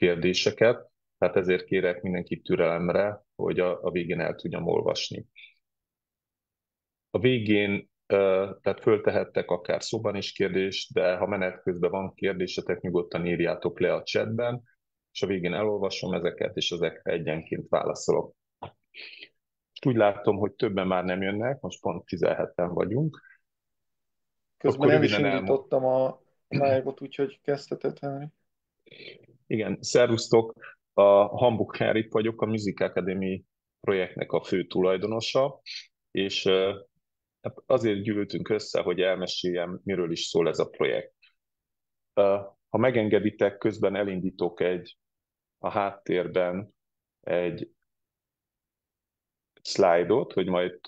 kérdéseket, tehát ezért kérek mindenkit türelemre, hogy a végén el tudjam olvasni. A végén tehát föltehettek akár szóban is kérdést, de ha menet közben van kérdésetek, nyugodtan írjátok le a chatben, és a végén elolvasom ezeket, és ezekre egyenként válaszolok. És úgy látom, hogy többen már nem jönnek, most pont 17-en vagyunk. Közben Akkor el is röviden indítottam a live-ot, úgyhogy kezdheted, Henry. Igen, szervusztok! A Hamburg Henrik vagyok, a Music Academy projektnek a fő tulajdonosa, és hát azért gyűltünk össze, hogy elmeséljem, miről is szól ez a projekt. Ha megengeditek, közben elindítok a háttérben egy szlájdot, hogy majd...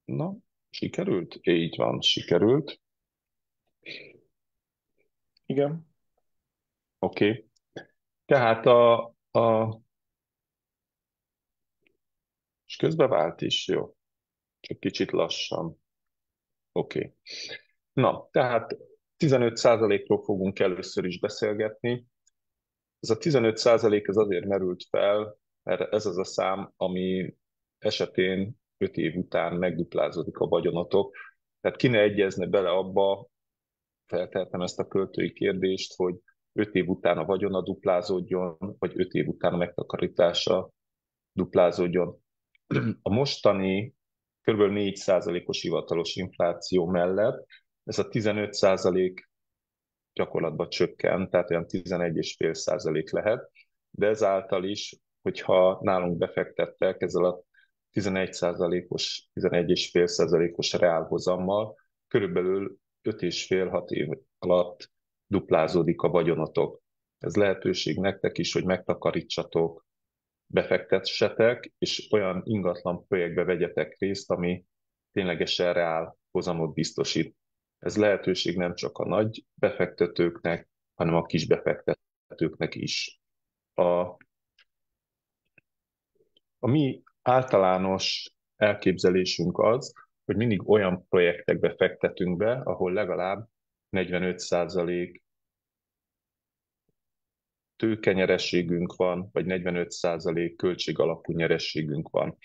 Na, sikerült? Így van, sikerült. Igen. Oké. Tehát és közbevált is, jó. Csak kicsit lassan. Oké. Na, tehát 15%-ról fogunk először is beszélgetni. Ez a 15% ez azért merült fel, mert ez az a szám, ami esetén 5 év után megduplázódik a vagyonatok. Tehát ki ne egyezne bele abba, feltehetem ezt a költői kérdést, hogy 5 év után a vagyona duplázódjon, vagy 5 év után a megtakarítása duplázódjon. A mostani kb. 4%-os hivatalos infláció mellett ez a 15% gyakorlatban csökken, tehát olyan 11,5% lehet, de ezáltal is, hogyha nálunk befektettek ezzel a 11%-os, 11,5%-os reálhozammal, körülbelül 5,5-6 év alatt duplázódik a vagyonotok. Ez lehetőség nektek is, hogy megtakarítsatok, befektessetek, és olyan ingatlan projektbe vegyetek részt, ami ténylegesen reál hozamot biztosít. Ez lehetőség nem csak a nagy befektetőknek, hanem a kis befektetőknek is. A mi általános elképzelésünk az, hogy mindig olyan projektekbe fektetünk be, ahol legalább 45% tőkenyerességünk van, vagy 45% költségalapú nyerességünk van.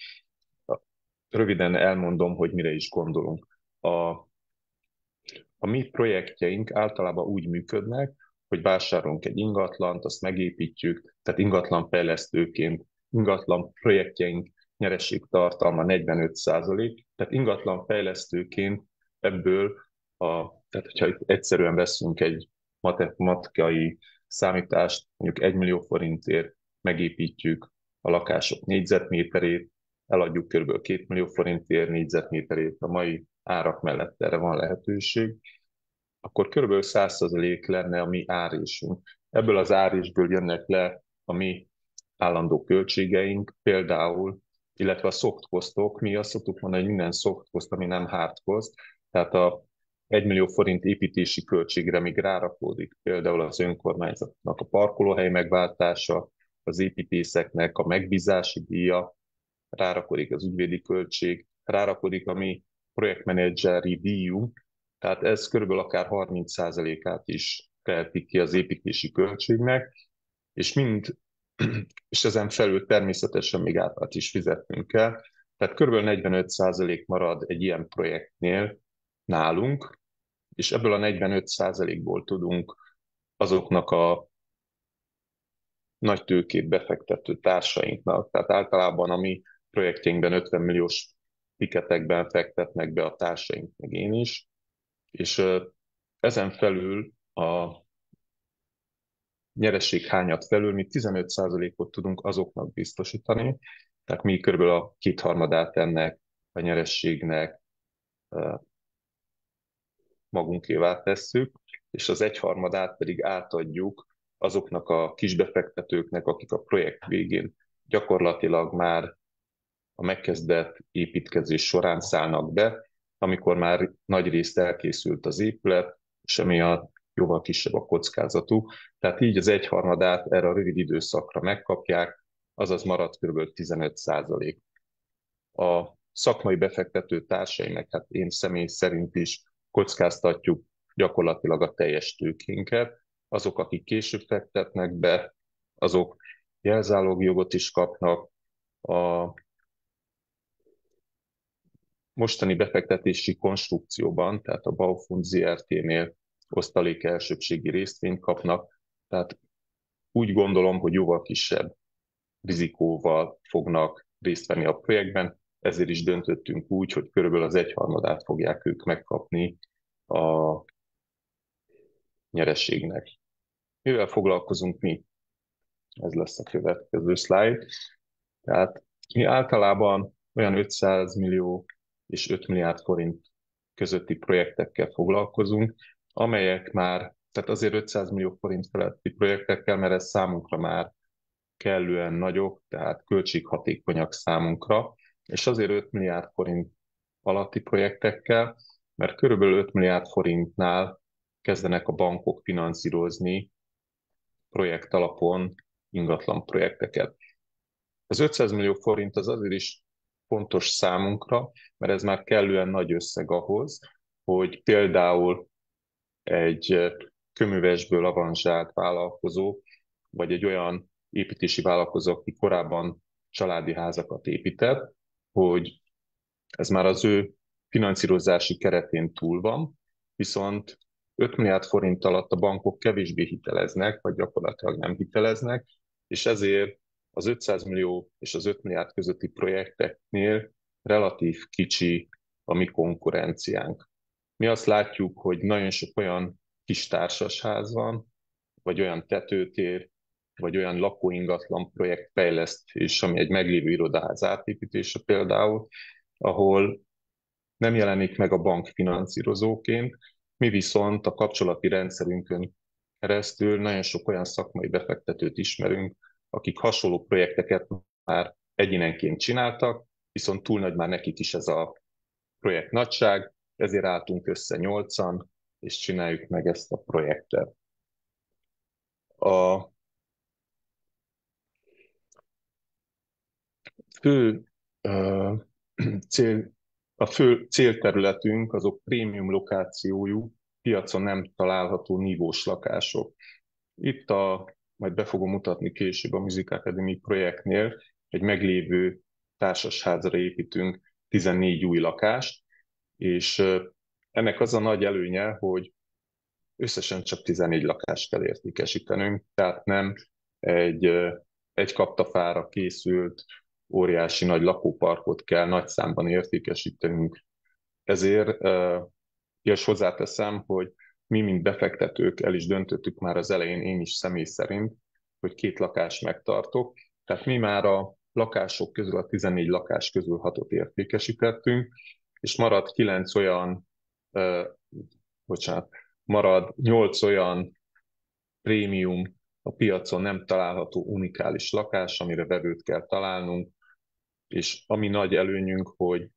Röviden elmondom, hogy mire is gondolunk. A mi projektjeink általában úgy működnek, hogy vásárolunk egy ingatlant, azt megépítjük, tehát ingatlanfejlesztőként, ingatlan projektjeink nyerességtartalma 45%, tehát ingatlanfejlesztőként ebből, tehát hogyha itt egyszerűen veszünk egy matematikai számítást, mondjuk 1 millió forintért megépítjük a lakások négyzetméterét, eladjuk kb. 2 millió forintért négyzetméterét, a mai árak mellett erre van lehetőség, akkor kb. 100% lenne a mi árésünk. Ebből az árésből jönnek le a mi állandó költségeink, például, illetve a soft costok, mi azt szoktuk mondani, hogy minden soft cost, ami nem hard cost, tehát a 1 millió forint építési költségre még rárakódik például az önkormányzatnak a parkolóhely megváltása, az építészeknek a megbízási díja, rárakodik az ügyvédi költség, rárakodik a mi projektmenedzseri díjunk, tehát ez körülbelül akár 30%-át is tehetik ki az építési költségnek, és és ezen felül természetesen még áfát is fizetnünk kell. Tehát körülbelül 45% marad egy ilyen projektnél nálunk, és ebből a 45%-ból tudunk azoknak a nagy tőkét befektető társainknak, tehát általában a mi projektjeinkben 50 milliós tiketekben fektetnek be a társaink, meg én is, és ezen felül a nyereséghányat felül mi 15%-ot tudunk azoknak biztosítani, tehát mi körülbelül a kétharmadát ennek a nyerességnek magunkévá tesszük, és az egyharmadát pedig átadjuk azoknak a kisbefektetőknek, akik a projekt végén gyakorlatilag már a megkezdett építkezés során szállnak be, amikor már nagy részt elkészült az épület, és emiatt jóval kisebb a kockázatuk. Tehát így az egyharmadát erre a rövid időszakra megkapják, azaz marad kb. 15%. A szakmai befektető társaim, hát én személy szerint is kockáztatjuk gyakorlatilag a teljes tőkénket, azok, akik később fektetnek be, azok jelzálogjogot is kapnak. A mostani befektetési konstrukcióban, tehát a Baufund ZRT-nél osztalék elsőbségi részvényt kapnak, tehát úgy gondolom, hogy jóval kisebb rizikóval fognak részt venni a projektben, ezért is döntöttünk úgy, hogy körülbelül az egyharmadát fogják ők megkapni a nyereségnek. Mivel foglalkozunk mi? Ez lesz a következő slide. Tehát mi általában olyan 500 millió és 5 milliárd forint közötti projektekkel foglalkozunk, amelyek már, tehát azért 500 millió forint feletti projektekkel, mert ez számunkra már kellően nagyok, tehát költséghatékonyak számunkra, és azért 5 milliárd forint alatti projektekkel, mert körülbelül 5 milliárd forintnál kezdenek a bankok finanszírozni projekt alapon ingatlan projekteket. Az 500 millió forint az azért is fontos számunkra, mert ez már kellően nagy összeg ahhoz, hogy például egy kőművesből avanzsált vállalkozó, vagy egy olyan építési vállalkozó, aki korábban családi házakat épített, hogy ez már az ő finanszírozási keretén túl van, viszont 5 milliárd forint alatt a bankok kevésbé hiteleznek, vagy gyakorlatilag nem hiteleznek, és ezért az 500 millió és az 5 milliárd közötti projekteknél relatív kicsi a mi konkurenciánk. Mi azt látjuk, hogy nagyon sok olyan kis társasház van, vagy olyan tetőtér, vagy olyan lakóingatlan projektfejlesztés, ami egy meglévő irodaház átépítése például, ahol nem jelenik meg a bank finanszírozóként, mi viszont a kapcsolati rendszerünkön keresztül nagyon sok olyan szakmai befektetőt ismerünk, akik hasonló projekteket már egyénenként csináltak, viszont túl nagy már nekik is ez a projekt nagyság, ezért álltunk össze 8-an, és csináljuk meg ezt a projektet. A fő uh, cél, a fő célterületünk azok prémium lokációjú, piacon nem található nívós lakások. Itt majd be fogom mutatni később a Music Academy projektnél, egy meglévő társasházra építünk 14 új lakást, és ennek az a nagy előnye, hogy összesen csak 14 lakást kell értékesítenünk, tehát nem egy kaptafára készült óriási nagy lakóparkot kell nagy számban értékesítenünk. Ezért, és hozzáteszem, hogy mi, mint befektetők el is döntöttük már az elején, én is személy szerint, hogy 2 lakást megtartok. Tehát mi már a lakások közül, a 14 lakás közül 6-ot értékesítettünk, és maradt 9 olyan, bocsánat, marad 8 olyan prémium, a piacon nem található unikális lakás, amire vevőt kell találnunk, és ami nagy előnyünk, hogy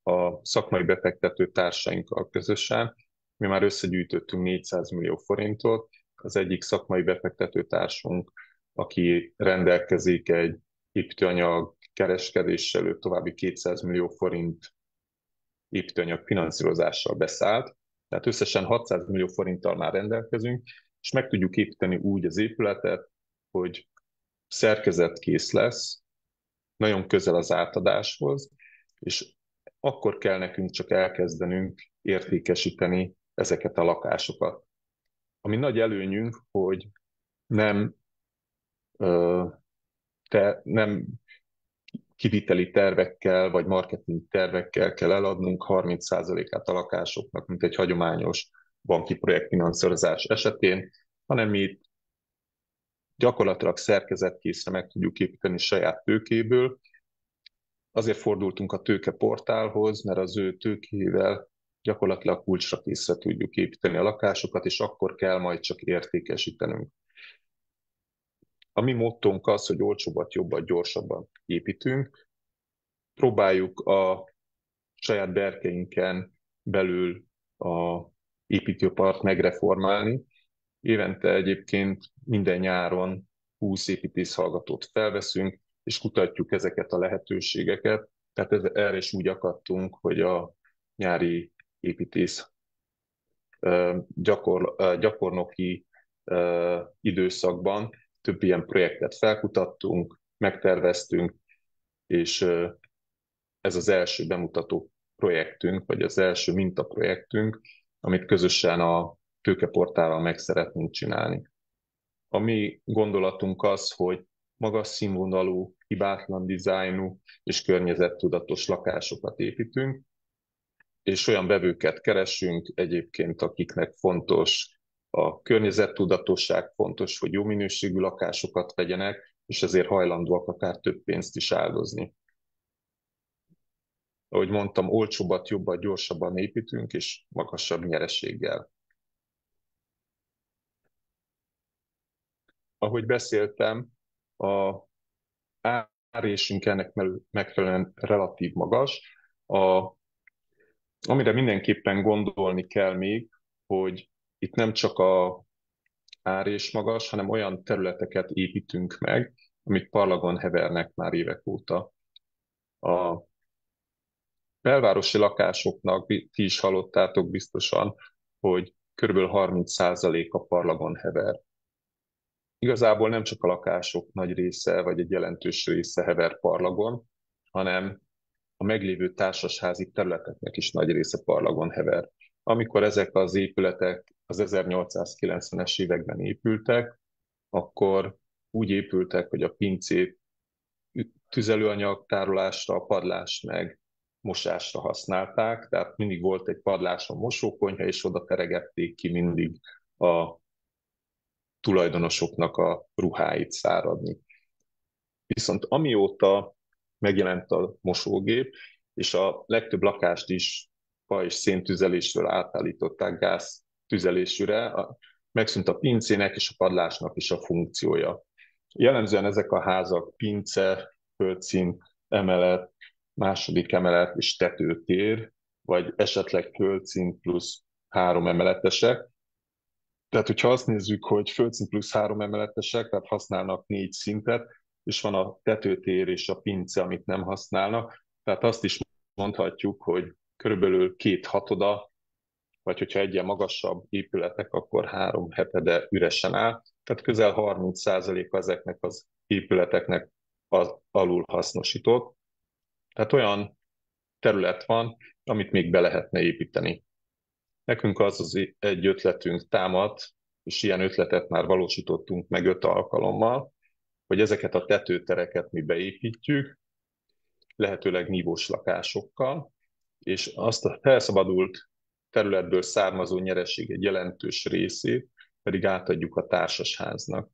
a szakmai befektető társainkkal közösen mi már összegyűjtöttünk 400 millió forintot, az egyik szakmai befektető társunk, aki rendelkezik egy építőanyag kereskedéssel, ő további 200 millió forint építőanyag finanszírozással beszállt, tehát összesen 600 millió forinttal már rendelkezünk, és meg tudjuk építeni úgy az épületet, hogy szerkezetkész lesz, nagyon közel az átadáshoz, és akkor kell nekünk csak elkezdenünk értékesíteni ezeket a lakásokat. Ami nagy előnyünk, hogy nem, nem kiviteli tervekkel vagy marketing tervekkel kell eladnunk 30%-át a lakásoknak, mint egy hagyományos banki projektfinanszírozás esetén, hanem mi itt gyakorlatilag szerkezetkészre meg tudjuk építeni saját tőkéből. Azért fordultunk a tőkeportálhoz, mert az ő tőkével gyakorlatilag kulcsra készre tudjuk építeni a lakásokat, és akkor kell majd csak értékesítenünk. A mi mottónk az, hogy olcsóbbat, jobban, gyorsabban építünk. Próbáljuk a saját berkeinken belül a építőipart megreformálni. Évente egyébként minden nyáron 20 építészhallgatót felveszünk, és kutatjuk ezeket a lehetőségeket. Tehát erre is úgy akadtunk, hogy a nyári építész gyakornoki időszakban több ilyen projektet felkutattunk, megterveztünk, és ez az első bemutató projektünk, vagy az első mintaprojektünk, amit közösen a tőkeportállal meg szeretnénk csinálni. A mi gondolatunk az, hogy magas színvonalú, hibátlan dizájnú és környezettudatos lakásokat építünk, és olyan vevőket keresünk egyébként, akiknek fontos a környezettudatosság, fontos, hogy jó minőségű lakásokat vegyenek, és ezért hajlandóak akár több pénzt is áldozni. Ahogy mondtam, olcsóbbat, jobban, gyorsabban építünk, és magasabb nyereséggel. Ahogy beszéltem, a árésünk ennek megfelelően relatív magas. Amire mindenképpen gondolni kell még, hogy itt nem csak a árés magas, hanem olyan területeket építünk meg, amit parlagon hevernek már évek óta. A belvárosi lakásoknak, ti is hallottátok biztosan, hogy kb. 30% a parlagon hever. Igazából nem csak a lakások nagy része, vagy egy jelentős része hever parlagon, hanem a meglévő társasházi területeknek is nagy része parlagon hever. Amikor ezek az épületek az 1890-es években épültek, akkor úgy épültek, hogy a pincét tüzelőanyag tárolásra, a padlást meg mosásra használták, tehát mindig volt egy padláson mosókonyha, és oda teregették ki mindig a tulajdonosoknak a ruháit száradni. Viszont amióta megjelent a mosógép, és a legtöbb lakást is fa és széntüzelésről átállították gáztüzelésűre, megszűnt a pincének és a padlásnak is a funkciója. Jellemzően ezek a házak pince, földszín, emelet, második emelet és tetőtér, vagy esetleg földszín plusz 3 emeletesek. Tehát, hogyha azt nézzük, hogy földszint plusz 3 emeletesek, tehát használnak 4 szintet, és van a tetőtér és a pince, amit nem használnak, tehát azt is mondhatjuk, hogy körülbelül 2/6, vagy hogyha egy ilyen magasabb épületek, akkor 3/7 üresen áll, tehát közel 30%-a ezeknek az épületeknek az alul hasznosított. Tehát olyan terület van, amit még be lehetne építeni. Nekünk egy ötletünk támadt, és ilyen ötletet már valósítottunk meg 5 alkalommal, hogy ezeket a tetőtereket mi beépítjük, lehetőleg nívós lakásokkal, és azt a felszabadult területből származó nyereség egy jelentős részét pedig átadjuk a társasháznak.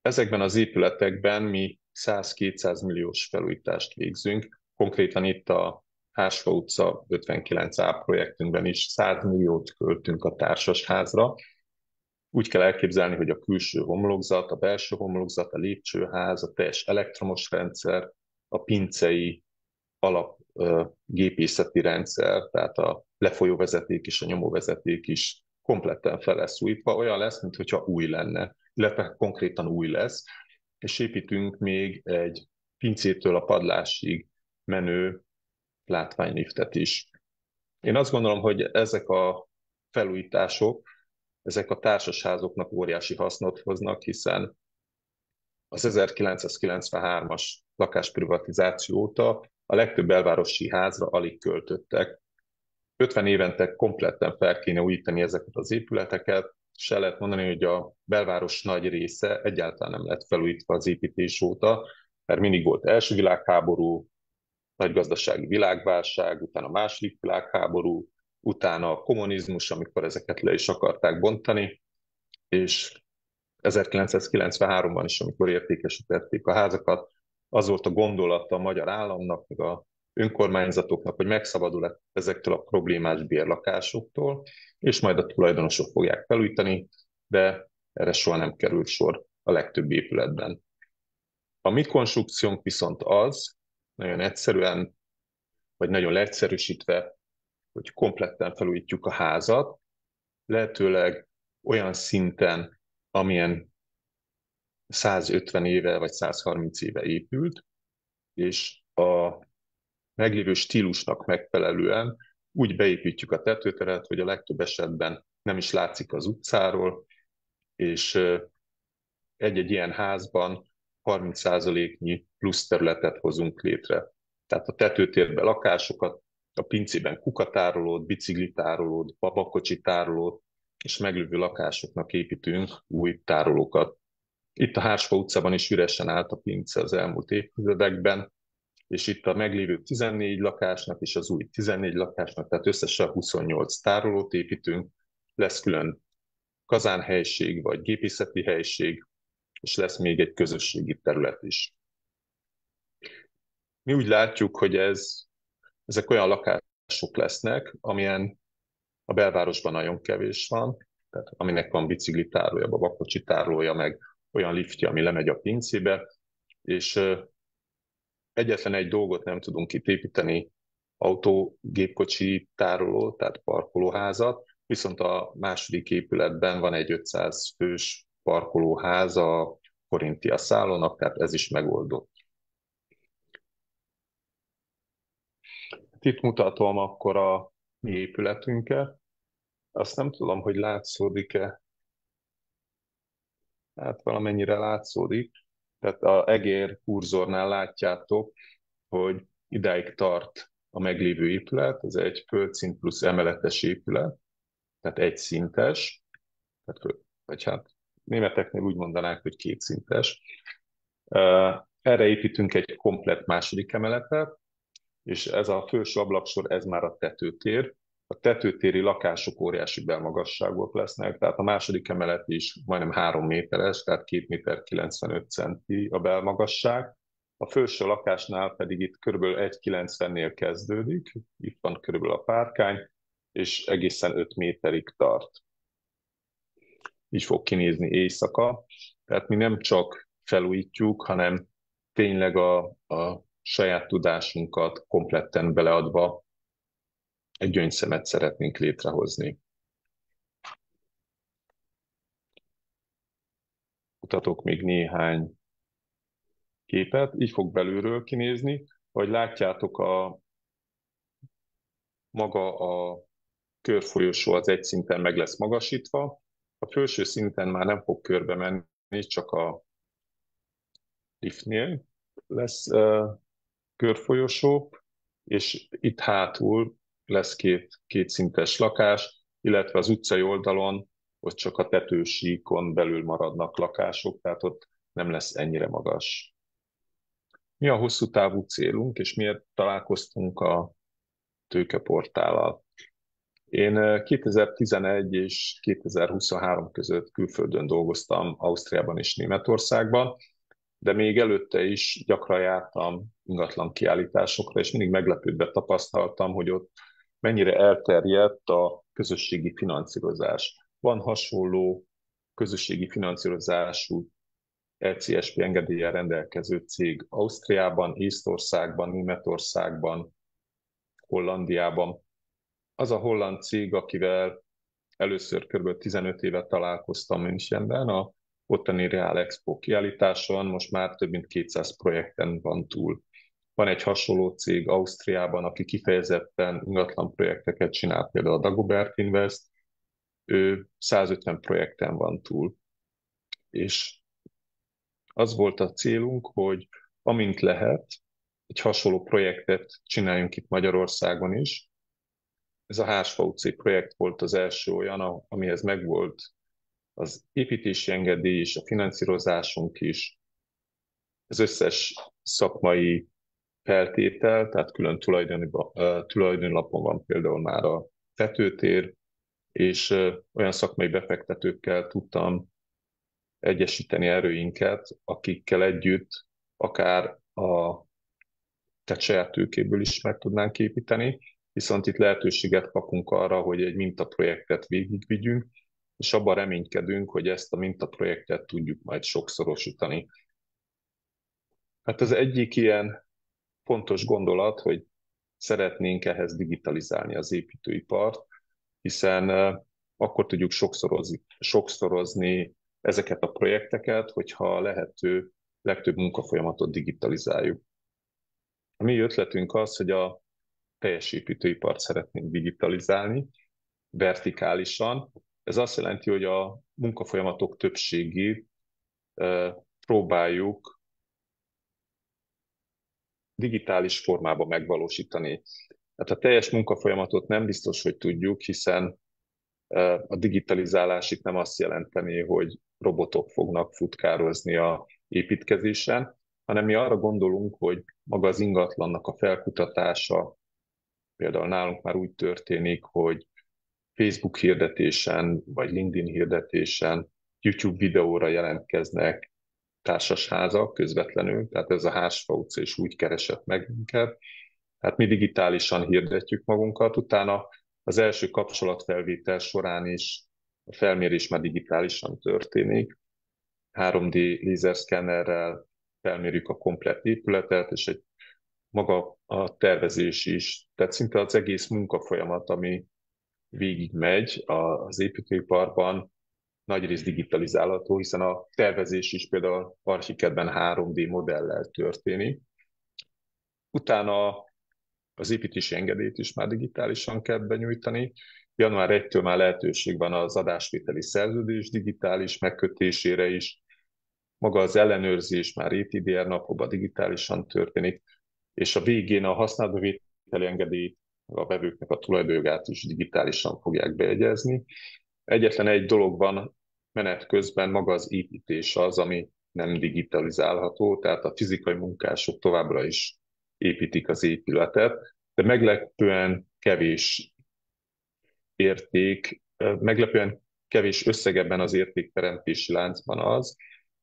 Ezekben az épületekben mi 100-200 milliós felújítást végzünk, konkrétan itt a Hársfa utca 59A projektünkben is 100 milliót költünk a társasházra. Úgy kell elképzelni, hogy a külső homlokzat, a belső homlokzat, a lépcsőház, a teljes elektromos rendszer, a pincei alap gépészeti rendszer, tehát a lefolyóvezeték és a nyomóvezeték is kompletten fel lesz újítva, olyan lesz, mintha új lenne, illetve konkrétan új lesz, és építünk még egy pincétől a padlásig menő látványliftet is. Én azt gondolom, hogy ezek a felújítások, ezek a társasházoknak óriási hasznot hoznak, hiszen az 1993-as lakásprivatizáció óta a legtöbb belvárosi házra alig költöttek. 50 évente kompletten fel kéne újítani ezeket az épületeket, és el lehet mondani, hogy a belváros nagy része egyáltalán nem lett felújítva az építés óta, mert mindig volt első világháború, nagy gazdasági világválság, utána második világháború, utána a kommunizmus, amikor ezeket le is akarták bontani, és 1993-ban is, amikor értékesítették a házakat, az volt a gondolata a magyar államnak, meg a önkormányzatoknak, hogy megszabadul ezektől a problémás bérlakásoktól, és majd a tulajdonosok fogják felújítani, de erre soha nem került sor a legtöbb épületben. A mi konstrukciónk viszont az, nagyon egyszerűen, vagy nagyon leegyszerűsítve, hogy kompletten felújítjuk a házat, lehetőleg olyan szinten, amilyen 150 éve vagy 130 éve épült, és a meglévő stílusnak megfelelően úgy beépítjük a tetőteret, hogy a legtöbb esetben nem is látszik az utcáról, és egy-egy ilyen házban 30%-nyi plusz területet hozunk létre. Tehát a tetőtérben lakásokat, a pincében kukatárolót, biciklitárolót, babakocsi tárolót, és meglévő lakásoknak építünk új tárolókat. Itt a Hársfa utcában is üresen állt a pince az elmúlt évtizedekben, és itt a meglévő 14 lakásnak és az új 14 lakásnak, tehát összesen 28 tárolót építünk, lesz külön kazánhelység vagy gépészeti helység, és lesz még egy közösségi terület is. Mi úgy látjuk, hogy ezek olyan lakások lesznek, amilyen a belvárosban nagyon kevés van, tehát aminek van biciklitárolója, babakocsi tárolója, meg olyan liftje, ami lemegy a pincébe, és egyetlen egy dolgot nem tudunk itt építeni, autógépkocsi tároló, tehát parkolóházat, viszont a második épületben van egy 500 fős parkolóház a Korintia szállónak, tehát ez is megoldott. Itt mutatom akkor a mi épületünket. Azt nem tudom, hogy látszódik-e. Hát valamennyire látszódik. Tehát a egér kurzornál látjátok, hogy idáig tart a meglévő épület. Ez egy földszint plusz emeletes épület, tehát egyszintes. Vagy hát németeknél úgy mondanák, hogy kétszintes. Erre építünk egy komplett második emeletet, és ez a felső ablaksor, ez már a tetőtér. A tetőtéri lakások óriási belmagasságok lesznek, tehát a második emelet is majdnem 3 méteres, tehát 2 méter 95 centi a belmagasság. A felső lakásnál pedig itt kb. 1,90-nél kezdődik, itt van kb. A párkány, és egészen 5 méterig tart. Így fog kinézni éjszaka. Tehát mi nem csak felújítjuk, hanem tényleg a saját tudásunkat kompletten beleadva egy gyöngyszemet szeretnénk létrehozni. Mutatok még néhány képet, így fog belülről kinézni, hogy látjátok maga a körfolyosó az egy szinten meg lesz magasítva, a felső szinten már nem fog körbe menni, csak a liftnél lesz körfolyosó, és itt hátul lesz két szintes lakás, illetve az utcai oldalon ott csak a tetősíkon belül maradnak lakások, tehát ott nem lesz ennyire magas. Mi a hosszú távú célunk, és miért találkoztunk a tőkeportállal? Én 2011 és 2023 között külföldön dolgoztam, Ausztriában és Németországban, de még előtte is gyakran jártam ingatlan kiállításokra, és mindig meglepődve tapasztaltam, hogy ott mennyire elterjedt a közösségi finanszírozás. Van hasonló közösségi finanszírozású ECSP engedéllyel rendelkező cég Ausztriában, Észtországban, Németországban, Hollandiában. Az a holland cég, akivel először kb. 15 éve találkoztam Münchenben, a ottani Real Expo kiállításon, most már több mint 200 projekten van túl. Van egy hasonló cég Ausztriában, aki kifejezetten ingatlan projekteket csinál, például a Dagobert Invest, ő 150 projekten van túl. És az volt a célunk, hogy amint lehet, egy hasonló projektet csináljunk itt Magyarországon is. Ez a Hársfa utcai projekt volt az első olyan, amihez megvolt az építési engedély és a finanszírozásunk is, az összes szakmai feltétel, tehát külön tulajdonlapon van például már a tetőtér, és olyan szakmai befektetőkkel tudtam egyesíteni erőinket, akikkel együtt akár tehát saját tőkéből is meg tudnánk építeni, viszont itt lehetőséget kapunk arra, hogy egy mintaprojektet végigvigyünk, és abban reménykedünk, hogy ezt a mintaprojektet tudjuk majd sokszorosítani. Hát az egyik ilyen fontos gondolat, hogy szeretnénk ehhez digitalizálni az építőipart, hiszen akkor tudjuk sokszorozni ezeket a projekteket, hogyha lehető legtöbb munkafolyamatot digitalizáljuk. A mi ötletünk az, hogy a teljes építőipart szeretnénk digitalizálni, vertikálisan, Ez azt jelenti, hogy a munkafolyamatok többségét próbáljuk digitális formában megvalósítani. Hát a teljes munkafolyamatot nem biztos, hogy tudjuk, hiszen a digitalizálás itt nem azt jelenteni, hogy robotok fognak futkározni a építkezésen, hanem mi arra gondolunk, hogy maga az ingatlannak a felkutatása, például nálunk már úgy történik, hogy Facebook hirdetésen, vagy LinkedIn hirdetésen, YouTube videóra jelentkeznek társasházak közvetlenül, tehát ez a Hársfa utca is úgy keresett meg minket. Hát mi digitálisan hirdetjük magunkat, utána az első kapcsolatfelvétel során is a felmérés már digitálisan történik. 3D lézerszkennerrel felmérjük a komplett épületet, és egy maga a tervezés is, tehát szinte az egész munkafolyamat, ami végigmegy az építőiparban, nagyrészt digitalizálható, hiszen a tervezés is például Archicad-ben 3D modellel történik. Utána az építési engedélyt is már digitálisan kell benyújtani. Január 1-től már lehetőség van az adásvételi szerződés digitális megkötésére is. Maga az ellenőrzés már ETDR napokban digitálisan történik, és a végén a használatbevételi engedélyt a vevőknek a tulajdonjogát is digitálisan fogják bejegyezni. Egyetlen egy dolog van menet közben, maga az építés az, ami nem digitalizálható, tehát a fizikai munkások továbbra is építik az épületet, de meglepően kevés érték, meglepően kevés összeg ebben az értékteremtési láncban az,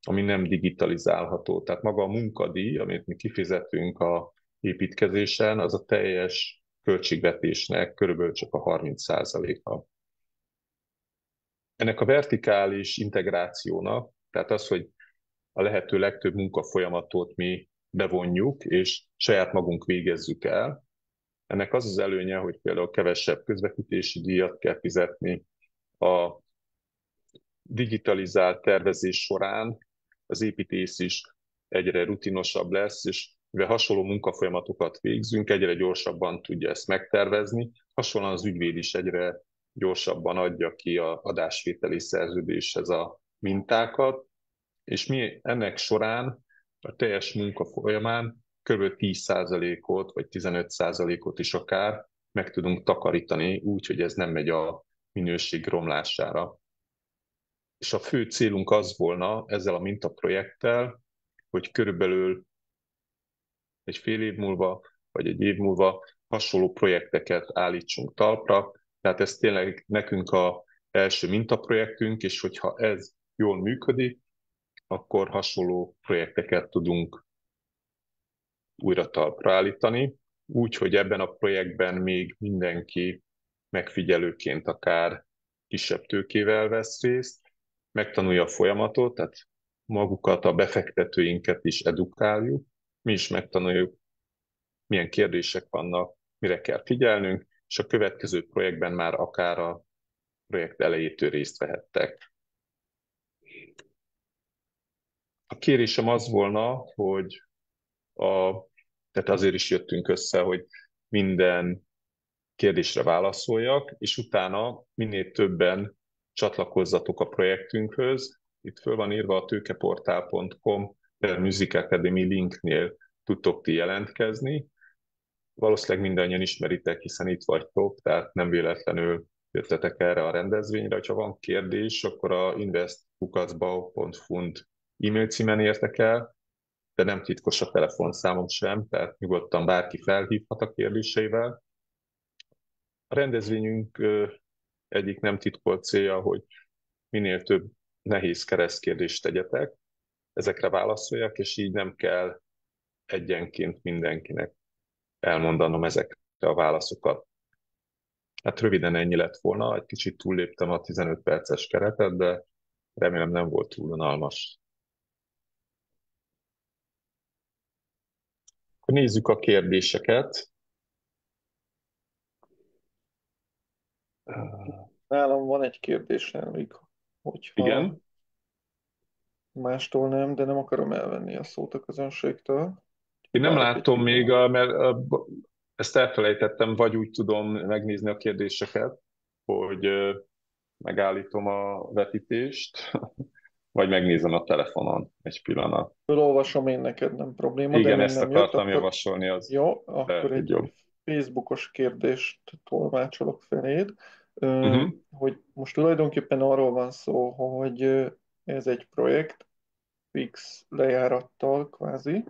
ami nem digitalizálható. Tehát maga a munkadíj, amit mi kifizetünk a építkezésen, az a teljes költségvetésnek körülbelül csak a 30%-a. Ennek a vertikális integrációnak, tehát az, hogy a lehető legtöbb munkafolyamatot mi bevonjuk, és saját magunk végezzük el, ennek az az előnye, hogy például kevesebb közvetítési díjat kell fizetni, a digitalizált tervezés során az építész is egyre rutinosabb lesz, és mivel hasonló munkafolyamatokat végzünk, egyre gyorsabban tudja ezt megtervezni. Hasonlóan az ügyvéd is egyre gyorsabban adja ki az adásvételi szerződéshez a mintákat, és mi ennek során a teljes munka folyamán kb. 10%-ot vagy 15%-ot is akár meg tudunk takarítani úgy, hogy ez nem megy a minőség romlására. És a fő célunk az volna ezzel a mintaprojekttel, hogy körülbelül egy fél év múlva, vagy egy év múlva hasonló projekteket állítsunk talpra. Tehát ez tényleg nekünk az első mintaprojektünk, és hogyha ez jól működik, akkor hasonló projekteket tudunk újra talpra állítani, úgy, hogy ebben a projektben még mindenki megfigyelőként akár kisebb tőkével vesz részt, megtanulja a folyamatot, tehát magukat, a befektetőinket is edukáljuk, mi is megtanuljuk, milyen kérdések vannak, mire kell figyelnünk, és a következő projektben már akár a projekt elejétől részt vehettek. A kérésem az volna, hogy tehát azért is jöttünk össze, hogy minden kérdésre válaszoljak, és utána minél többen csatlakozzatok a projektünkhöz. Itt föl van írva a tőkeportál.com Music Academy linknél tudtok ti jelentkezni. Valószínűleg mindannyian ismeritek, hiszen itt vagytok, tehát nem véletlenül jöttetek erre a rendezvényre. Ha van kérdés, akkor a invest.bau.hu e-mail címen értek el, de nem titkos a telefonszámom sem, tehát nyugodtan bárki felhívhat a kérdéseivel. A rendezvényünk egyik nem titkolt célja, hogy minél több nehéz keresztkérdést tegyetek, ezekre válaszoljak, és így nem kell egyenként mindenkinek elmondanom ezekre a válaszokat. Hát röviden ennyi lett volna, egy kicsit túlléptem a 15 perces keretet, de remélem nem volt túl unalmas. Akkor nézzük a kérdéseket. Nálam van egy kérdésem még, hogyha Igen, mástól nem, de nem akarom elvenni a szót a közönségtől. én nem Várok egy látom még, pillanat. mert ezt elfelejtettem, vagy úgy tudom megnézni a kérdéseket, hogy megállítom a vetítést, vagy megnézem a telefonon egy pillanat. Felolvasom én neked, nem probléma, de Igen, még ezt nem jött, akartam akkor javasolni, az jó, akkor lehet, hogy egy jobb. Facebookos kérdést tolmácsolok feléd, Uh-huh. hogy most tulajdonképpen arról van szó, hogy ez egy projekt fix lejárattal kvázi,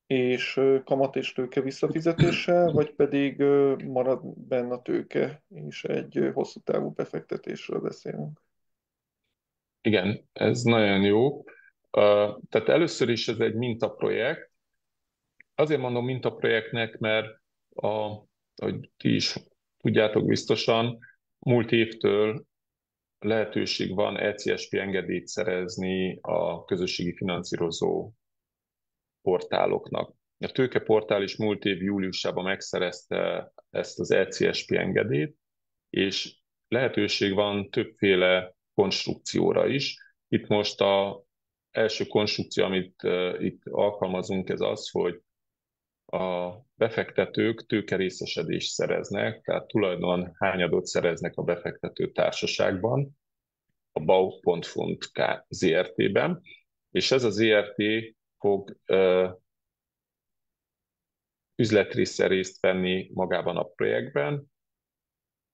és kamat és tőke visszafizetéssel, vagy pedig marad benne a tőke, és egy hosszú távú befektetésről beszélünk. Igen, ez nagyon jó. Tehát először is ez egy mintaprojekt. Azért mondom mintaprojektnek, mert ahogy ti is tudjátok biztosan, múlt évtől lehetőség van ECSP engedélyt szerezni a közösségi finanszírozó portáloknak. A tőkeportál is múlt év júliusában megszerezte ezt az ECSP engedélyt, és lehetőség van többféle konstrukcióra is. Itt most a első konstrukció, amit itt alkalmazunk, ez az, hogy a befektetők tőkerészesedést szereznek, tehát tulajdon hányadot szereznek a befektető társaságban, a Bau.Fund ZRT-ben, és ez a ZRT fog üzletrészsel részt venni magában a projektben.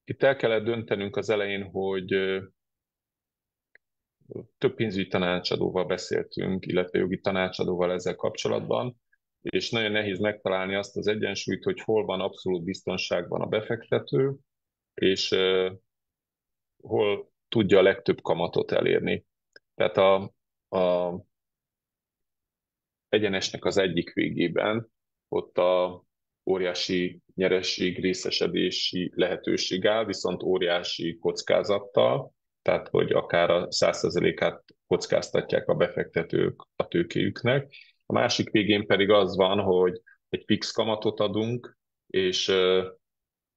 Itt el kellett döntenünk az elején, hogy több pénzügyi tanácsadóval beszéltünk, illetve jogi tanácsadóval ezzel kapcsolatban, és nagyon nehéz megtalálni azt az egyensúlyt, hogy hol van abszolút biztonságban a befektető, és hol tudja a legtöbb kamatot elérni. Tehát a egyenesnek az egyik végében ott a óriási nyereség részesedési lehetőség áll, viszont óriási kockázattal, tehát hogy akár a 100%-át kockáztatják a befektetők a tőkéjüknek. A másik végén pedig az van, hogy egy fix kamatot adunk, és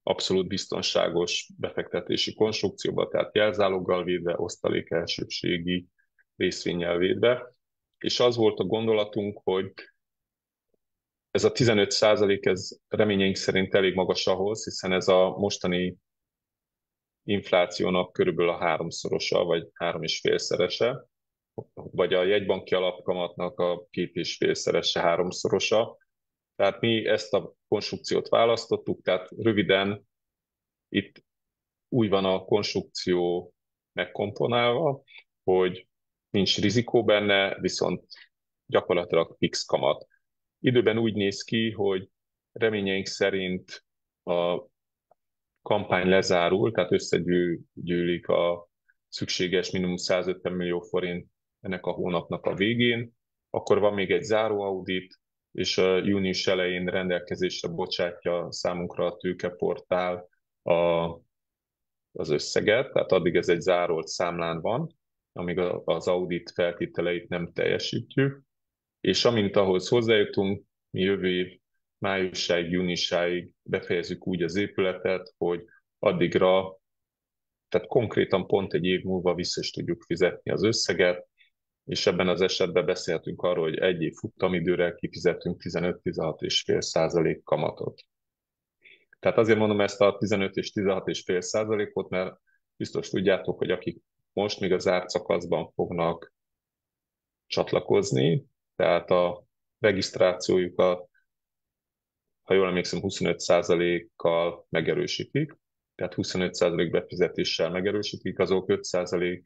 abszolút biztonságos befektetési konstrukcióba, tehát jelzáloggal védve, osztalék elsőbségi részvénnyel védve. És az volt a gondolatunk, hogy ez a 15%, ez reményeink szerint elég magas ahhoz, hiszen ez a mostani inflációnak körülbelül a háromszorosa, vagy 3,5-szerese, vagy a jegybanki alapkamatnak a 2,5-szerese, háromszorosa. Tehát mi ezt a konstrukciót választottuk, tehát röviden itt úgy van a konstrukció megkomponálva, hogy nincs rizikó benne, viszont gyakorlatilag fix kamat. Időben úgy néz ki, hogy reményeink szerint a kampány lezárul, tehát összegyűlik a szükséges minimum 150 millió forint ennek a hónapnak a végén, akkor van még egy záróaudit, és a június elején rendelkezésre bocsátja számunkra a tőkeportál a, az összeget, tehát addig ez egy zárolt számlán van, amíg az audit feltételeit nem teljesítjük, és amint ahhoz hozzájutunk, mi jövő év májusáig, júniusáig befejezzük úgy az épületet, hogy addigra, tehát konkrétan pont egy év múlva vissza is tudjuk fizetni az összeget, és ebben az esetben beszéltünk arról, hogy egy év futamidőre kifizetünk 15-16,5% kamatot. Tehát azért mondom ezt a 15 és 16,5%-ot, mert biztos tudjátok, hogy akik most még az zárt szakaszban fognak csatlakozni, tehát a regisztrációjukat, ha jól emlékszem, 25%-kal megerősítik, tehát 25% befizetéssel megerősítik, azok 5%,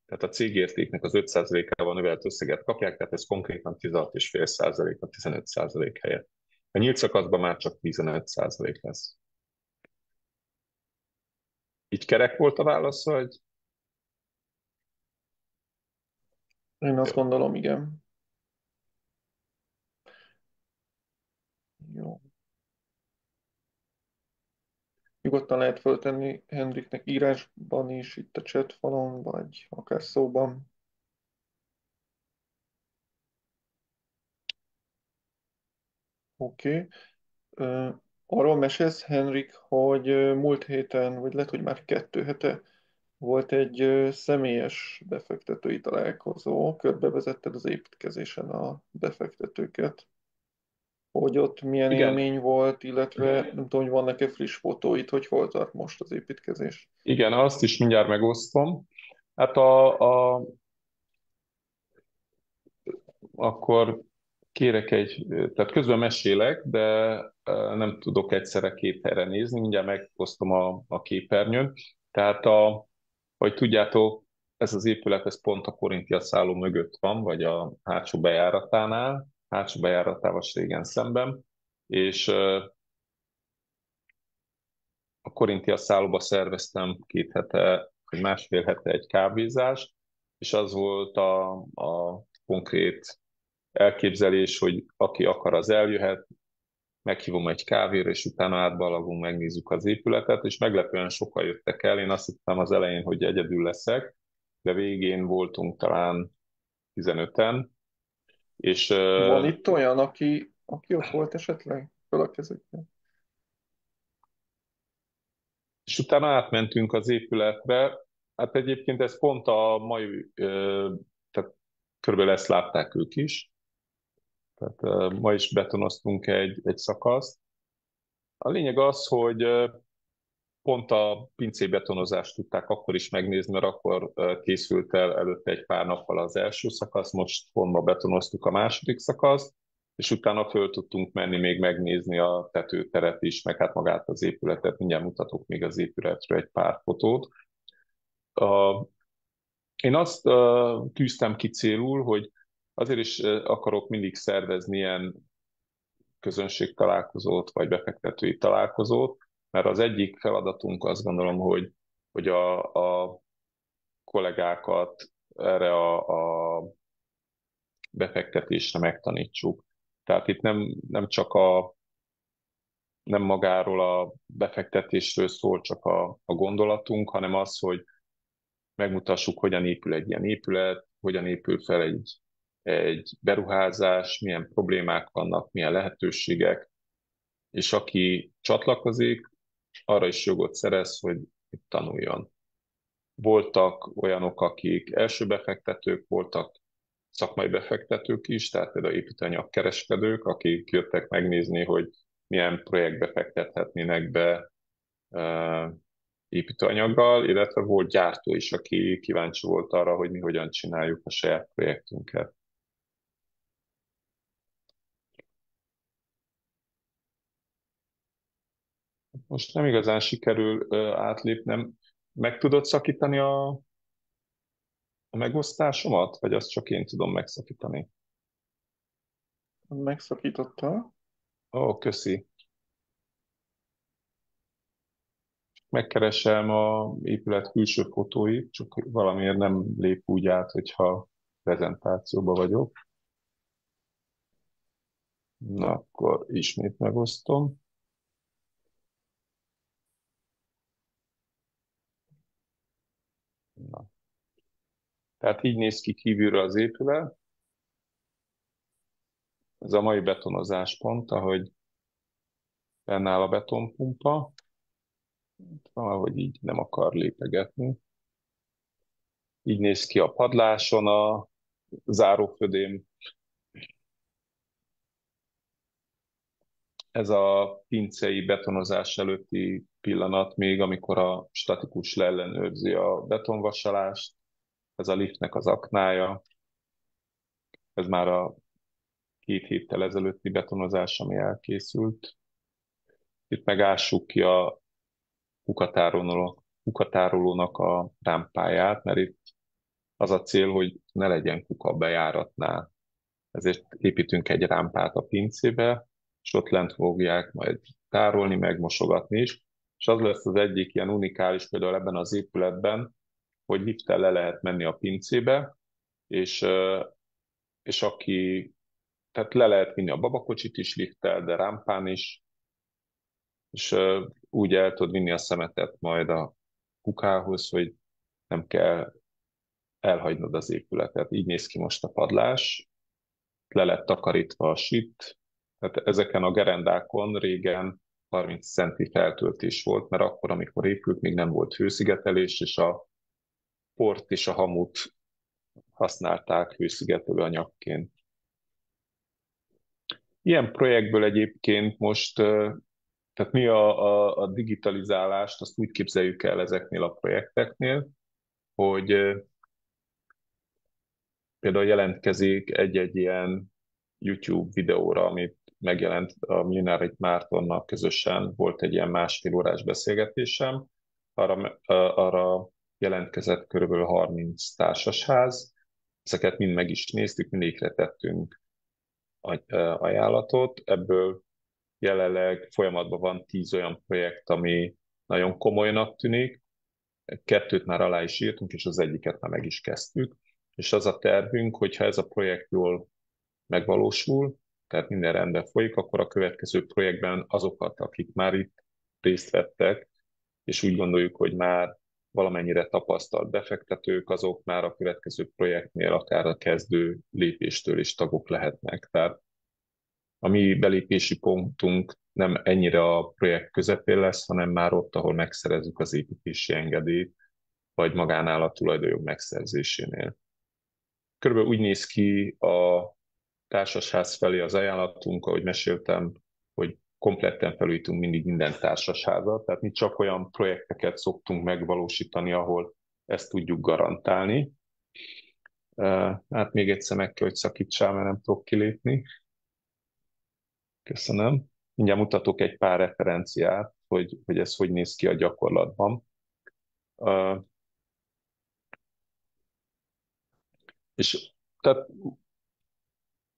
tehát a cégértéknek az 5%-ával növelt összeget kapják, tehát ez konkrétan 16,5% a 15% helyett. A nyílt szakaszban már csak 15% lesz. Így kerek volt a válasz, vagy? Én azt Jó. gondolom, igen. Jó. Nyugodtan lehet föltenni Henriknek írásban is, itt a chat falon, vagy akár szóban. Oké. Arról mesélsz, Henrik, hogy múlt héten, vagy lehet, hogy már 2 hete volt egy személyes befektetői találkozó, körbevezetted az építkezésen a befektetőket. hogy ott milyen Igen, élmény volt, illetve nem tudom, hogy vannak-e friss fotóit, hogy hol tart most az építkezés. igen, azt is mindjárt megosztom. Hát akkor kérek tehát közben mesélek, de nem tudok egyszerre két helyre nézni, mindjárt megosztom a képernyőn. Tehát, ahogy tudjátok, ez az épület, ez pont a Korintia szálló mögött van, vagy a hátsó bejáratánál, hátsó bejáratával régen szemben, és a Korintia szállóba szerveztem 2 hete, vagy másfél hete egy kávézást, és az volt a konkrét elképzelés, hogy aki akar, az eljöhet, meghívom egy kávéra, és utána átbalagunk, megnézzük az épületet, és meglepően sokan jöttek el. Én azt hittem az elején, hogy egyedül leszek, de végén voltunk talán 15-en, és, Van itt olyan, aki ott volt esetleg? Föl a kezekkel. és utána átmentünk az épületbe. Hát egyébként ez pont a mai, tehát körülbelül ezt látták ők is. Tehát ma is betonoztunk egy szakaszt. A lényeg az, hogy pont a pincé betonozást tudták akkor is megnézni, mert akkor készült el előtte egy pár nappal az első szakasz, most pont ma betonoztuk a második szakaszt, és utána föl tudtunk menni még megnézni a tetőteret is, meg hát magát az épületet. Mindjárt mutatok még az épületről egy pár fotót. A, én azt tűztem ki célul, hogy azért is akarok mindig szervezni ilyen közönségtalálkozót, vagy befektetői találkozót, mert az egyik feladatunk azt gondolom, hogy a kollégákat erre a befektetésre megtanítsuk. Tehát itt nem csak nem magáról a befektetésről szól csak a gondolatunk, hanem az, hogy megmutassuk, hogyan épül egy ilyen épület, hogyan épül fel egy beruházás, milyen problémák vannak, milyen lehetőségek, és aki csatlakozik, arra is jogot szerez, hogy itt tanuljon. Voltak olyanok, akik első befektetők, voltak szakmai befektetők is, tehát például építőanyagkereskedők, akik jöttek megnézni, hogy milyen projektbe fektethetnének be építőanyaggal, illetve volt gyártó is, aki kíváncsi volt arra, hogy mi hogyan csináljuk a saját projektünket. Most nem igazán sikerül átlépnem. Meg tudod szakítani a megosztásomat, vagy azt csak én tudom megszakítani? Megszakította. Ó, köszi. Megkeresem a épület külső fotóit, csak valamiért nem lép úgy át, hogyha prezentációba vagyok. Na, akkor ismét megosztom. Na. Tehát így néz ki kívülről az épület. Ez a mai betonozás pont, ahogy benne áll a betonpumpa. Valahogy így nem akar lépegetni. Így néz ki a padláson a zárófödém. Ez a pincei betonozás előtti pillanat még, amikor a statikus leellenőrzi a betonvasalást. Ez a liftnek az aknája. Ez már a 2 héttel ezelőtti betonozás, ami elkészült. Itt megássuk ki a kukatárolónak a rámpáját, mert itt az a cél, hogy ne legyen kuka a bejáratnál. Ezért építünk egy rámpát a pincébe, és ott lent fogják majd tárolni, megmosogatni is. És az lesz az egyik ilyen unikális például ebben az épületben, hogy lifttel le lehet menni a pincébe, és, és tehát le lehet vinni a babakocsit is lifttel, de rámpán is, és úgy el tudod vinni a szemetet majd a kukához, hogy nem kell elhagynod az épületet. Így néz ki most a padlás, le lett takarítva a sit, tehát ezeken a gerendákon régen 30 centi feltöltés volt, mert akkor, amikor épült, még nem volt hőszigetelés, és a port és a hamut használták hőszigetelő anyagként. ilyen projektből egyébként most, tehát mi a digitalizálást, azt úgy képzeljük el ezeknél a projekteknél, hogy például jelentkezik egy-egy ilyen YouTube videóra, amit megjelent a Mlinári Mártonnal közösen, volt egy ilyen másfél órás beszélgetésem, arra jelentkezett körülbelül 30 társasház, ezeket mind meg is néztük, mindegyikre tettünk ajánlatot, ebből jelenleg folyamatban van 10 olyan projekt, ami nagyon komolynak tűnik, kettőt már alá is írtunk, és az egyiket már meg is kezdtük, és az a tervünk, hogyha ez a projekt jól megvalósul, tehát minden rendben folyik, akkor a következő projektben azokat, akik már itt részt vettek, és úgy gondoljuk, hogy már valamennyire tapasztalt befektetők, azok már a következő projektnél akár a kezdő lépéstől is tagok lehetnek. Tehát a mi belépési pontunk nem ennyire a projekt közepén lesz, hanem már ott, ahol megszerezzük az építési engedélyt, vagy magánál a tulajdonjog megszerzésénél. Körülbelül úgy néz ki a társasház felé az ajánlatunk, ahogy meséltem, hogy kompletten felújítunk mindig minden társasházat, tehát mi csak olyan projekteket szoktunk megvalósítani, ahol ezt tudjuk garantálni. Hát még egyszer meg kell, hogy szakítsál, mert nem tudok kilépni. Köszönöm. Mindjárt mutatok egy pár referenciát, hogy ez hogy néz ki a gyakorlatban. És tehát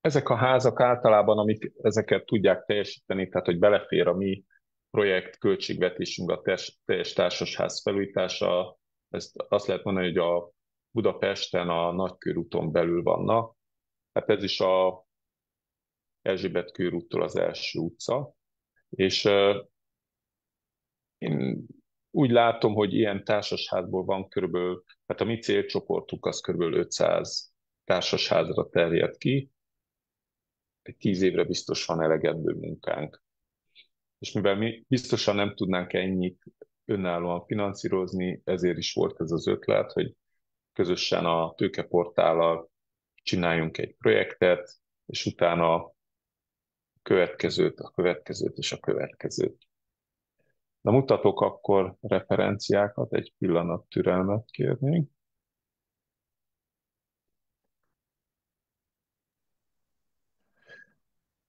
ezek a házak általában, amik ezeket tudják teljesíteni, tehát hogy belefér a mi projekt költségvetésünk, a teljes társasház felújítása, ezt azt lehet mondani, hogy a Budapesten a Nagykörúton belül vannak. Hát ez is a Erzsébet körúttól az első utca. És én úgy látom, hogy ilyen társasházból van körülbelül, hát a mi célcsoportunk az körülbelül 500 társasházra terjed ki, egy 10 évre biztos van elegendő munkánk. És mivel mi biztosan nem tudnánk ennyit önállóan finanszírozni, ezért is volt ez az ötlet, hogy közösen a tőkeportállal csináljunk egy projektet, és utána a következőt és a következőt. Na mutatok akkor referenciákat, egy pillanat türelmet kérnék.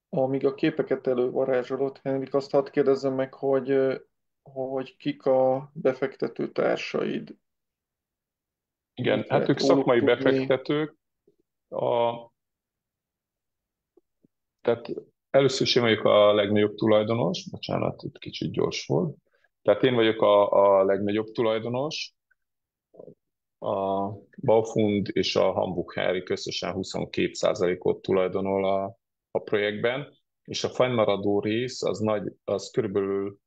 Amíg a képeket elővarázsolod, Henrik, azt hadd kérdezzem meg, hogy kik a befektető társaid, Igen, mit hát lehet ők róluk szakmai tudni. befektetők, tehát először is én vagyok a legnagyobb tulajdonos, bocsánat, itt kicsit gyors volt. Tehát én vagyok a legnagyobb tulajdonos, a Baufund és a Hamburg Henrik összesen 22%-ot tulajdonol a projektben, és a fennmaradó rész az körülbelül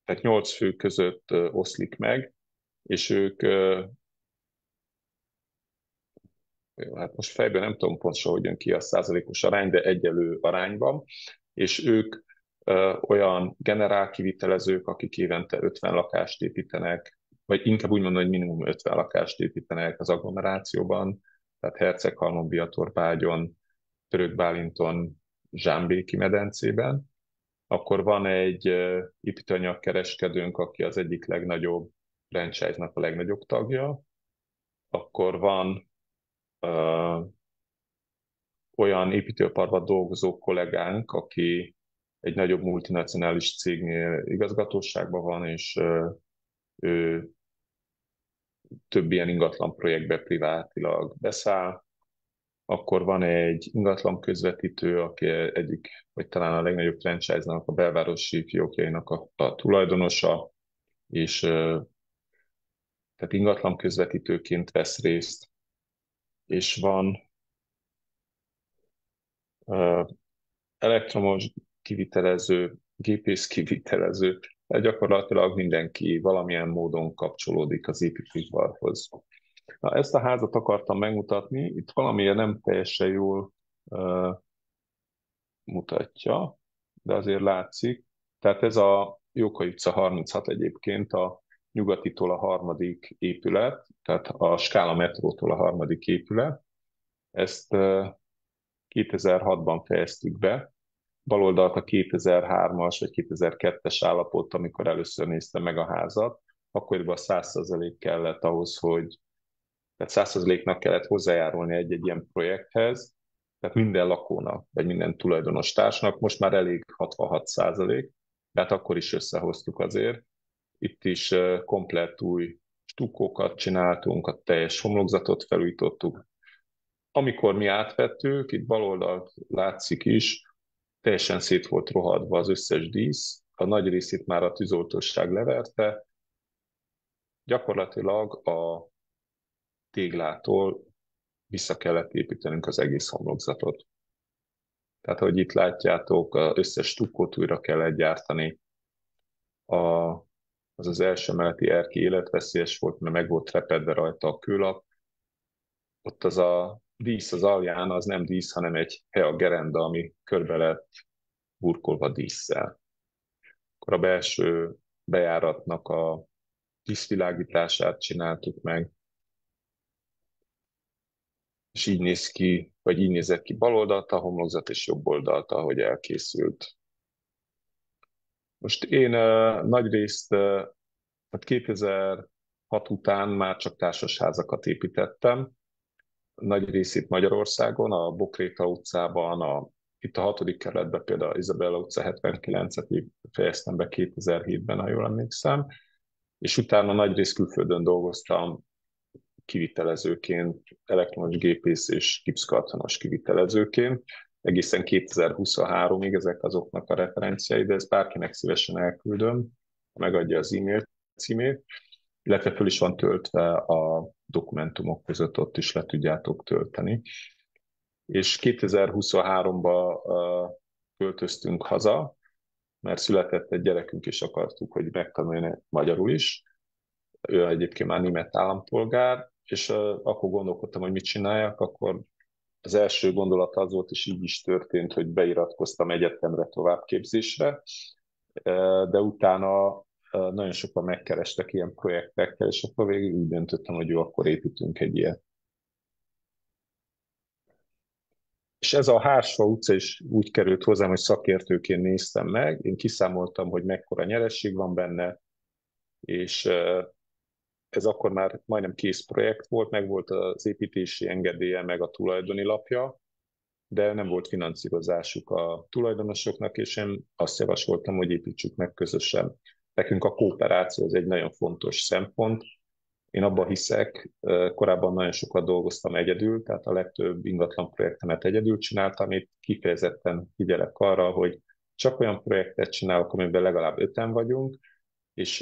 tehát 8 fő között oszlik meg, és ők, hát most fejben nem tudom pontosan, hogy jön ki a százalékos arány, de egyelő arányban, és ők olyan generálkivitelezők, akik évente 50 lakást építenek, vagy inkább úgy mondom, hogy minimum 50 lakást építenek az agglomerációban, tehát Herceghalmon, Bágyon, Törökbálinton, Zsámbéki medencében. Akkor van egy építőanyagkereskedőnk, aki az egyik legnagyobb franchise-nak a legnagyobb tagja. Akkor van olyan építőiparban dolgozó kollégánk, aki egy nagyobb multinacionális cégnél igazgatóságban van, és ő több ilyen ingatlan projektbe privátilag beszáll. Akkor van egy ingatlan közvetítő, aki egyik, vagy talán a legnagyobb franchise-nak, a belvárosi fiókjainak a tulajdonosa, és tehát ingatlan közvetítőként vesz részt. És van elektromos kivitelező, gépész kivitelező, tehát gyakorlatilag mindenki valamilyen módon kapcsolódik az építőiparhoz. Na, ezt a házat akartam megmutatni, itt valamiért nem teljesen jól mutatja, de azért látszik. Tehát ez a Jókai utca 36 egyébként a nyugatitól a harmadik épület, tehát a Skála metrótól a harmadik épület. Ezt 2006-ban fejeztük be, bal oldalt a 2003-as vagy 2002-es állapot, amikor először néztem meg a házat, akkoriban 100% kellett ahhoz, hogy tehát 100%-nak kellett hozzájárulni egy-egy ilyen projekthez, tehát minden lakónak, vagy minden tulajdonos társnak, most már elég 66%, de hát akkor is összehoztuk azért. Itt is komplett új stukkókat csináltunk, a teljes homlokzatot felújítottuk. Amikor mi átvettük, itt bal oldalt látszik is, teljesen szét volt rohadva az összes dísz, a nagy részét már a tűzoltóság leverte, gyakorlatilag a téglától vissza kellett építenünk az egész homlokzatot. Tehát, ahogy itt látjátok, az összes stukkot újra kellett gyártani. Az első emeleti erkély életveszélyes volt, mert meg volt repedve rajta a kőlap. Ott az a dísz az alján, az nem dísz, hanem egy hea gerenda, ami körbe lett burkolva dísszel. Akkor a belső bejáratnak a díszvilágítását csináltuk meg, és így néz ki, vagy így nézett ki bal oldalt a homlokzat, és jobb oldalt, ahogy elkészült. Most én nagy részt, hát 2006 után már csak társasházakat építettem, nagy részét Magyarországon, a Bokréta utcában, itt a 6. kerületben például Izabella utca 79-et fejeztem be 2007-ben, ha jól emlékszem, és utána nagy rész külföldön dolgoztam kivitelezőként, elektromos gépész és gipszkartonos kivitelezőként, egészen 2023-ig ezek azoknak a referenciái, de ezt bárkinek szívesen elküldöm, megadja az e-mail címét, illetve föl is van töltve a dokumentumok között, ott is le tudjátok tölteni. És 2023-ban költöztünk haza, mert született egy gyerekünk, és akartuk, hogy megtanuljon magyarul is. Ő egyébként már német állampolgár, és akkor gondolkodtam, hogy mit csináljak, akkor az első gondolat az volt, és így is történt, hogy beiratkoztam egyetemre továbbképzésre, de utána nagyon sokan megkerestek ilyen projektekkel, és akkor végül úgy döntöttem, hogy jó, akkor építünk egy ilyet. És ez a Hársfa utca is úgy került hozzám, hogy szakértőként néztem meg, én kiszámoltam, hogy mekkora nyeresség van benne, és ez akkor már majdnem kész projekt volt, meg volt az építési engedélye, meg a tulajdoni lapja, de nem volt finanszírozásuk a tulajdonosoknak, és én azt javasoltam, hogy építsük meg közösen. Nekünk a kooperáció az egy nagyon fontos szempont. Én abban hiszek, korábban nagyon sokat dolgoztam egyedül, tehát a legtöbb ingatlan projektemet egyedül csináltam, itt kifejezetten figyelek arra, hogy csak olyan projektet csinálok, amiben legalább 5-en vagyunk, és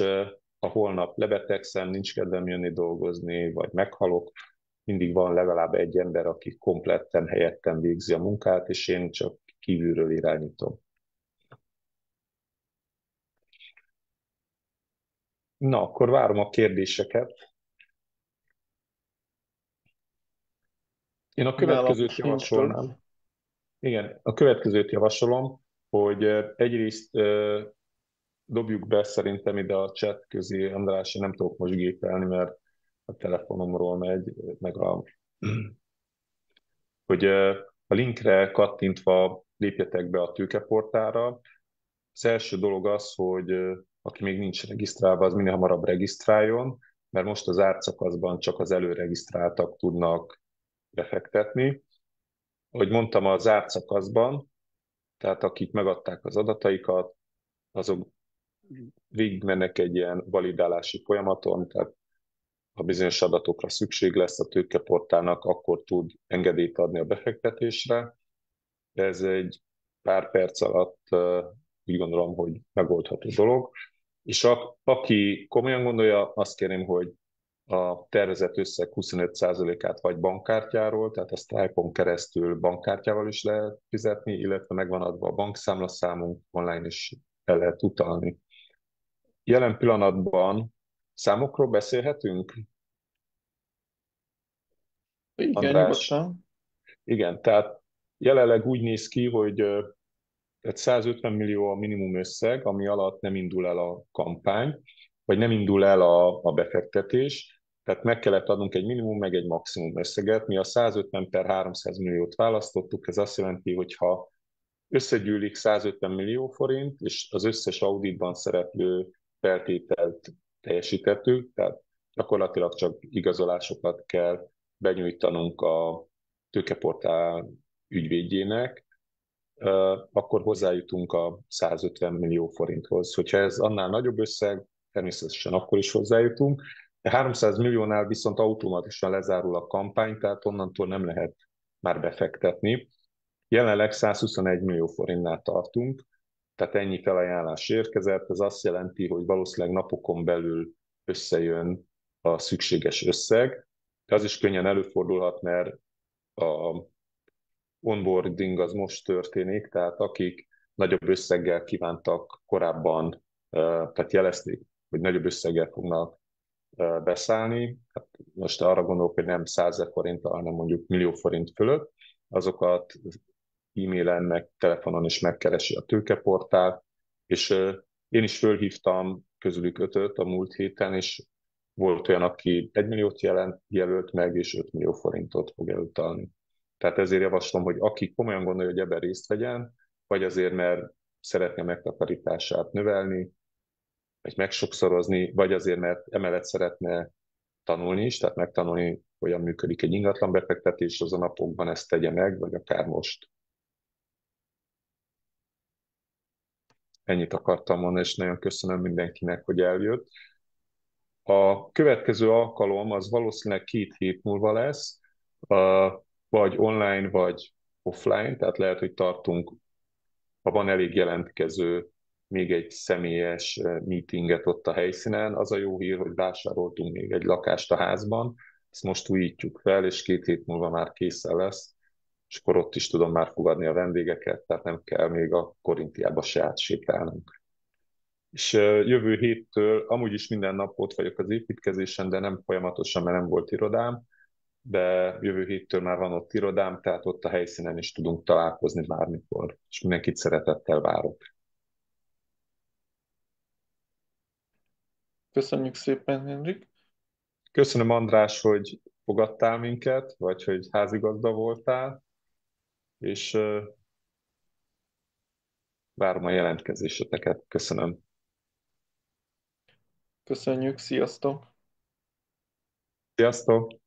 ha holnap lebetegszem, nincs kedvem jönni dolgozni, vagy meghalok, mindig van legalább egy ember, aki kompletten helyettem végzi a munkát, és én csak kívülről irányítom. Na, akkor várom a kérdéseket. Én a Nálam következőt sincs több. javasolnám. Igen, a következőt javasolom, hogy egyrészt dobjuk be szerintem ide a chat közé, András, én nem tudok most gépelni, mert a telefonomról megy, meg hogy a linkre kattintva lépjetek be a tőkeportára. Az első dolog az, hogy aki még nincs regisztrálva, az minél hamarabb regisztráljon, mert most az árszakaszban csak az előregisztráltak tudnak befektetni. Ahogy mondtam, az árszakaszban, tehát akik megadták az adataikat, azok végigmennek egy ilyen validálási folyamaton, tehát ha bizonyos adatokra szükség lesz a tőkeportálnak, akkor tud engedélyt adni a befektetésre. De ez egy pár perc alatt úgy gondolom, hogy megoldható dolog. És aki komolyan gondolja, azt kérem, hogy a tervezett összeg 25%-át vagy bankkártyáról, tehát a Stripe-on keresztül bankkártyával is lehet fizetni, illetve megvan adva a bankszámlaszámunk, online is el lehet utalni. Jelen pillanatban számokról beszélhetünk? Igen, András? nyugodtan. Igen, tehát jelenleg úgy néz ki, hogy tehát 150 millió a minimum összeg, ami alatt nem indul el a kampány, vagy nem indul el a befektetés. Tehát meg kellett adnunk egy minimum, meg egy maximum összeget. Mi a 150 per 300 milliót választottuk, ez azt jelenti, hogy ha összegyűlik 150 millió forint, és az összes auditban szereplő feltételt teljesítettük, tehát gyakorlatilag csak igazolásokat kell benyújtanunk a tőkeportál ügyvédjének, akkor hozzájutunk a 150 millió forinthoz. Hogyha ez annál nagyobb összeg, természetesen akkor is hozzájutunk. De 300 milliónál viszont automatikusan lezárul a kampány, tehát onnantól nem lehet már befektetni. Jelenleg 121 millió forintnál tartunk, tehát ennyi felajánlás érkezett. Ez azt jelenti, hogy valószínűleg napokon belül összejön a szükséges összeg. De az is könnyen előfordulhat, mert a onboarding az most történik, tehát akik nagyobb összeggel kívántak korábban, tehát jelezték, hogy nagyobb összeggel fognak beszállni. Hát most arra gondolok, hogy nem 100 000 forinttal, hanem mondjuk millió forint fölött, azokat e-mailen, meg telefonon is megkeresi a tőkeportál, és én is fölhívtam közülük 5-öt a múlt héten, és volt olyan, aki 1 milliót jelölt meg, és 5 millió forintot fog elutalni. Tehát ezért javaslom, hogy aki komolyan gondolja, hogy ebben részt vegyen, vagy azért, mert szeretne megtakarítását növelni, vagy megsokszorozni, vagy azért, mert emellett szeretne tanulni is, tehát megtanulni, hogyan működik egy ingatlan befektetés, az a napokban ezt tegye meg, vagy akár most. Ennyit akartam mondani, és nagyon köszönöm mindenkinek, hogy eljött. A következő alkalom az valószínűleg 2 hét múlva lesz, vagy online, vagy offline, tehát lehet, hogy tartunk, ha van elég jelentkező, még egy személyes meetinget ott a helyszínen. Az a jó hír, hogy vásároltunk még egy lakást a házban, ezt most újítjuk fel, és 2 hét múlva már készen lesz, és akkor ott is tudom már fogadni a vendégeket, tehát nem kell még a Korintiába se átsétálnunk. És jövő héttől amúgy is minden nap ott vagyok az építkezésen, de nem folyamatosan, mert nem volt irodám, de jövő héttől már van ott irodám, tehát ott a helyszínen is tudunk találkozni bármikor, és mindenkit szeretettel várok. Köszönjük szépen, Henrik. Köszönöm, András, hogy fogadtál minket, vagy hogy házigazda voltál, és várom a jelentkezéseteket. Köszönöm. Köszönjük, sziasztok! Sziasztok!